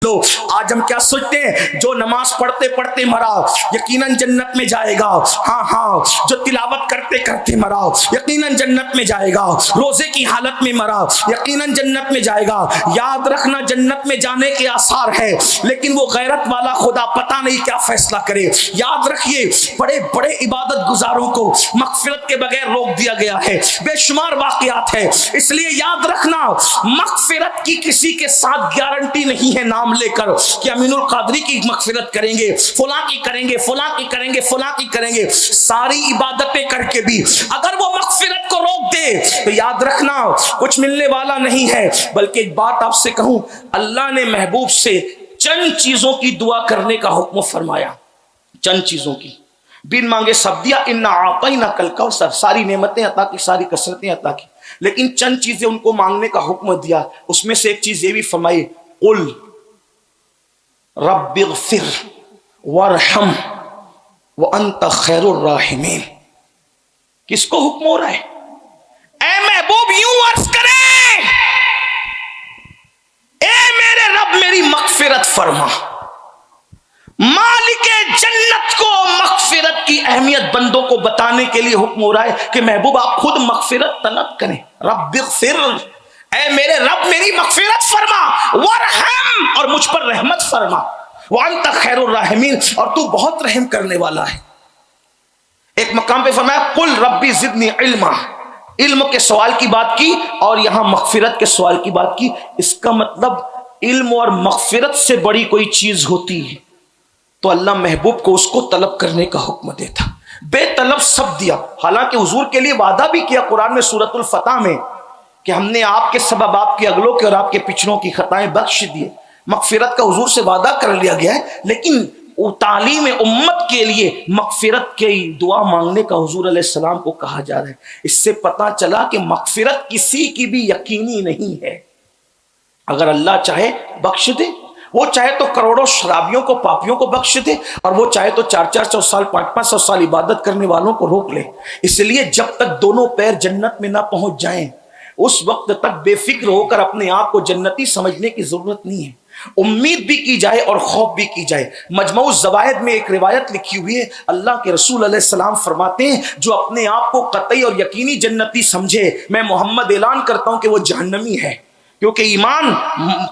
दो। आज हम क्या सोचते हैं, जो नमाज पढ़ते पढ़ते मरा यकीनन जन्नत में जाएगा। हाँ हाँ, जो तिलावत करते करते मरा यकीनन जन्नत में जाएगा। रोजे की हालत में मरा यकीनन जन्नत में जाएगा। याद रखना, जन्नत में जाने के आसार है, लेकिन वो गैरत वाला खुदा पता नहीं क्या फैसला करे। याद रखिए, बड़े बड़े इबादत गुजारों को मगफिरत के बगैर रोक दिया गया है। बेशुमार वाकयात है, इसलिए याद रखना, मगफिरत की किसी के साथ गारंटी नहीं है नाम लेकर कि अमीनुल कादरी की मगफिरत करेंगे, फुला की करेंगे, फुला की करेंगे, फुला की करेंगे। सारी इबादतें करके भी अगर वो मगफिरत को रोक दे तो याद रखना कुछ मिलने वाला नहीं है। बल्कि एक बात आपसे कहूं, अल्लाह ने महबूब से चंद चीजों की दुआ करने का हुक्म फरमाया। चंद चीजों की, बिन मांगे सब दिया, इन्ना आतैना कल कौसर, सारी नेमतें अता की, सारी कसरतें अता की, लेकिन चंद चीजें उनको मांगने का हुक्म दिया। उसमें से एक चीज ये भी फरमाई, कुल रब्बिग़फिर वरहम व अंत खैरुर राहिमीन। किसको हुक्म हो रहा है? ऐ महबूब यूं अर्ज करें, ऐ मेरे रब मेरी मगफिरत फरमा। मालिके जन्नत को मगफिरत की अहमियत बंदों को बताने के लिए हुक्म हो रहा है कि महबूब आप खुद मगफिरत तलब करें। रब्बिग़फिर, ऐ मेरे रब मेरी मगफिरत फरमा, वरहम, और मुझ पर रहमत फरमा, व अंत खैरुर राहिमीन, और तू बहुत रहम करने वाला है। एक मकाम पे फरमाया, कुल रब्बी ज़िदनी इल्मा, इल्म के सवाल की बात की और यहां मगफिरत के सवाल की बात की। इसका मतलब इल्म और मगफिरत से बड़ी कोई चीज होती है तो अल्लाह महबूब को उसको तलब करने का हुक्म देता। बेतलब सब दिया, हालांकि हुजूर के लिए वादा भी किया कुरान में सूरतुल फतह में कि हमने आपके सबब आपके अगलों के और आपके पिछड़ों की खताएं बख्श दिए। मगफिरत का हुजूर से वादा कर लिया गया है, लेकिन तालीम उम्मत के लिए मगफिरत की दुआ मांगने का हुजूर अलैहिस्सलाम को कहा जा रहा है। इससे पता चला कि मगफिरत किसी की भी यकीनी नहीं है। अगर अल्लाह चाहे बख्श दे, वो चाहे तो करोड़ों शराबियों को, पापियों को बख्श दे, और वो चाहे तो 400-400 साल 500-500 साल इबादत करने वालों को रोक ले। इसलिए जब तक दोनों पैर जन्नत में ना पहुंच जाएं, उस वक्त तक बेफिक्र होकर अपने आप को जन्नती समझने की जरूरत नहीं है। उम्मीद भी की जाए और खौफ भी की जाए। मजमऊ ज़वाइद में एक रिवायत लिखी हुई है, अल्लाह के रसूल अलैहिस्सलाम फरमाते हैं, जो अपने आप को कतई और यकीनी जन्नती समझे, मैं मोहम्मद ऐलान करता हूं कि वो जहन्नमी है। क्योंकि ईमान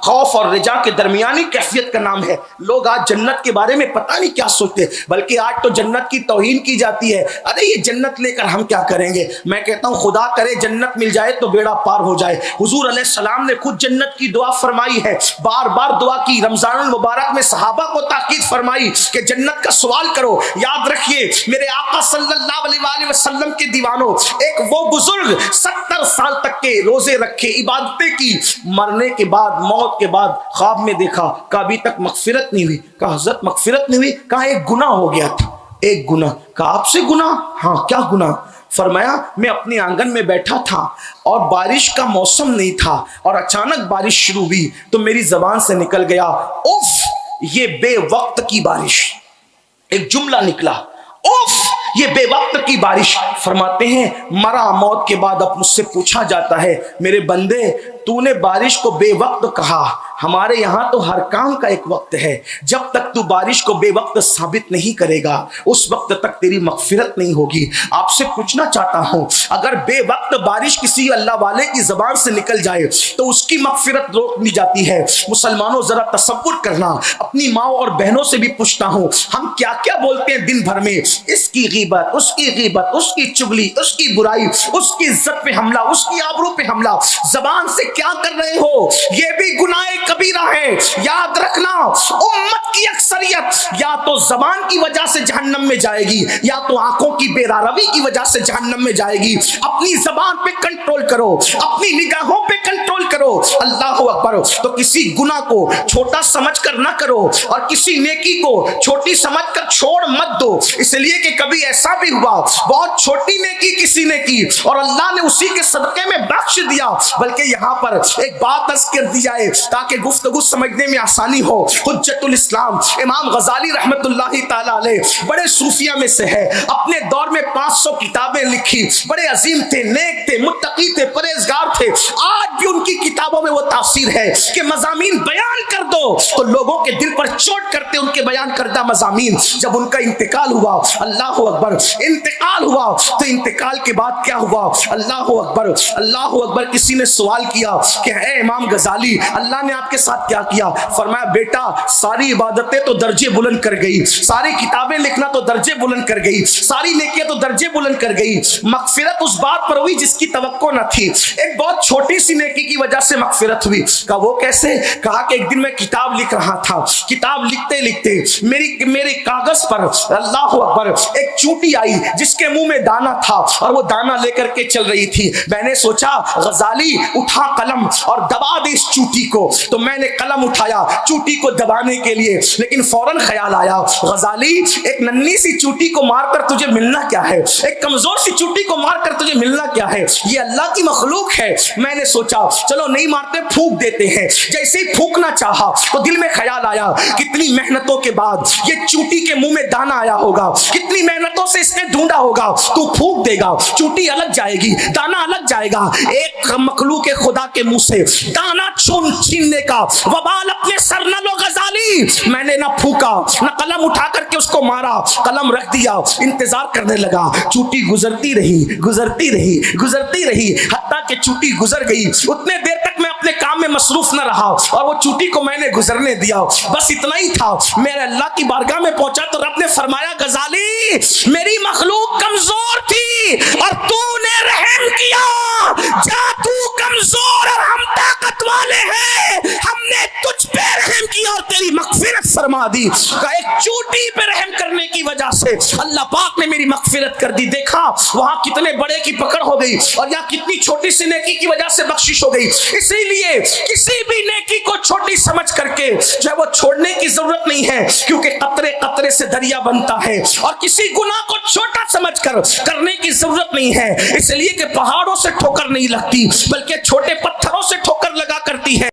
खौफ और रिजा के दरमियानी कैफियत का नाम है। लोग आज जन्नत के बारे में पता नहीं क्या सोचते, बल्कि आज तो जन्नत की तौहीन की जाती है। अरे ये जन्नत लेकर हम क्या करेंगे? मैं कहता हूँ खुदा करे जन्नत मिल जाए तो बेड़ा पार हो जाए। हुजूर अलैहिस्सलाम ने खुद जन्नत की दुआ फरमाई है, बार बार दुआ की। रमजानुल मुबारक में सहाबा को ताकीद फरमाई कि जन्नत का सवाल करो। याद रखिए मेरे आका सल्लल्लाहु अलैहि वसल्लम के दीवानों, एक वो बुजुर्ग 70 साल तक के रोजे रखे, इबादतें की, मरने के बाद, मौत के बाद ख्वाब में देखा, कहा अभी तक मगफिरत नहीं हुई। कहा हज़रत मगफिरत नहीं हुई? कहा एक गुनाह हो गया था। एक गुनाह? कहा आपसे गुनाह? हाँ, क्या गुनाह? फरमाया मैं अपने आंगन में बैठा था और बारिश का मौसम नहीं था और अचानक बारिश शुरू हुई तो मेरी जबान से निकल गया, उफ ये बेवक्त की बारिश। एक जुमला निकला, उफ ये बेवक्त की बारिश। फरमाते हैं मरा मौत के बाद अब मुझसे पूछा जाता है, मेरे बंदे तूने बारिश को बेवक्त कहा, हमारे यहां तो हर काम का एक वक्त है। जब तक तू बारिश को बेवक्त साबित नहीं करेगा उस वक्त तक तेरी मगफिरत नहीं होगी। आपसे पूछना चाहता हूं, अगर बेवक्त बारिश किसी अल्लाह वाले की जबान से निकल जाए तो उसकी मगफिरत रोक दी जाती है। मुसलमानों जरा तसव्वुर करना, अपनी माँ और बहनों से भी पूछता हूं, हम क्या क्या बोलते हैं दिन भर में, इसकी गीबत, उसकी गीबत, उसकी चुगली, उसकी बुराई, उसकी इज्जत पे हमला, उसकी आबरू पे हमला। जबान से क्या कर रहे हो? ये भी गुनाह कबीरा है। याद रखना उम्मत की अक्सरियत या तो जबान की वजह से जहन्नम में जाएगी या तो आंखों की बेरारवी की वजह से जहन्नम में जाएगी। अपनी जबान पे कंट्रोल करो, अपनी निगाहों पे कंट्रोल करो। अल्लाह अकबर। तो किसी गुनाह को छोटा समझकर ना करो और किसी नेकी को छोटी समझकर छोड़ मत दो, इसलिए कि कभी ऐसा भी हुआ बहुत छोटी नेकी किसी ने की और अल्लाह ने उसी के सदके में बख्श दिया। बल्कि यहां पर एक बात अर्ज कर दी जाए ताकि गुफ्तगू समझने में आसानी हो। हुज्जतुल इस्लाम इमाम गजाली रहमतुल्लाहि ताला अलैह बड़े सूफिया में से है, अपने दौर में 500 किताबें लिखी, बड़े अजीम थे, नेक थे, मुत्तकी थे, परहेजगार थे। आज भी उनकी किताबों में वो तासीर है कि मज़ामीन बयान कर दो तो लोगों के दिल पर चोट करते उनके बयान करदा मज़ामीन। जब उनका इंतकाल हुआ, अल्लाह अकबर, इंतकाल हुआ तो इंतकाल के बाद क्या हुआ? अल्लाह अकबर, अल्लाह अकबर। किसी ने सवाल किया कि है इमाम गजाली, अल्लाह ने आपके साथ क्या किया? फरमाया बेटा सारी इबादतें तो दर्जे बुलंद कर गई, सारी किताबें लिखना तो दर्जे बुलंद कर गई, सारी नेकियां तो दर्जे बुलंद कर गई, मगफिरत उस बात पर हुई जिसकी तवक्को न थी। एक बहुत छोटी सी नेकी की वजह से मगफिरत हुई। कहा वो कैसे? कहा कि एक दिन मैं किताब लिख रहा था, किताब लिखते लिखते मेरे कागज पर अल्लाह अकबर एक चूटी आई जिसके मुंह में दाना था और वो दाना लेकर के चल रही थी। मैंने सोचा गजाली उठा कलम और दबा दे इस चूटी को, तो मैंने कलम उठाया चूटी को दबाने के लिए, लेकिन फौरन ख्याल आया गजाली एक नन्ही सी चूटी को मारकर तुझे मिलना क्या है, एक कमजोर सी चूटी को मारकर तुझे मिलना क्या है, ये अल्लाह की मखलूक है। मैंने सोचा चलो नहीं मारते, फूंक देते हैं। जैसे ही फूंकना चाहा तो दिल में ख्याल आया कितनी मेहनतों के बाद ये चूटी के मुंह में दाना आया होगा, कितनी मेहनतों से इसने ढूंढा होगा। तू फूंक देगा, चूटी अलग जाएगी, दाना अलग जाएगा। एक मखलूक खुदा के मुंह से दाना छीनने का वबाल अपने सर न लो गजाली। मैंने ना फूका ना कलम उठा करके उसको मारा, कलम रख दिया, इंतजार करने लगा। चूटी गुजरती रही, गुजरती रही, गुजरती रही, हत्ता कि चूटी गुजर गई। उतने देर तक मैं अपने काम में मसरूफ न रहा और वो चूटी को मैंने गुजरने दिया। बस इतना ही था, मेरे अल्लाह की बारगाह में पहुंचा तो रब ने फरमाया गजाली मेरी मखलूक कमजोर थी और तूने रहम किया। जा तू कमजोर और हम ताकत वाले हैं, हमने तुझ पे रहम किया और तेरी मगफिरत फरमा दी। एक चूटी पे रहम करने की वजह से अल्लाह पाक ने मेरी मगफिरत कर दी। देखा वहां कितने बड़े की पकड़ हो गई और यहाँ कितनी छोटी सी नेकी की वजह से बख्शिश हो गई। इसीलिए किसी भी नेकी को छोटी समझ करके जो है वो छोड़ने की जरूरत नहीं है, क्योंकि कतरे कतरे से दरिया बनता है। और किसी गुनाह को छोटा समझकर करने की जरूरत नहीं है, इसलिए कि पहाड़ों से ठोकर नहीं लगती बल्कि छोटे पत्थरों से ठोकर लगा करती है।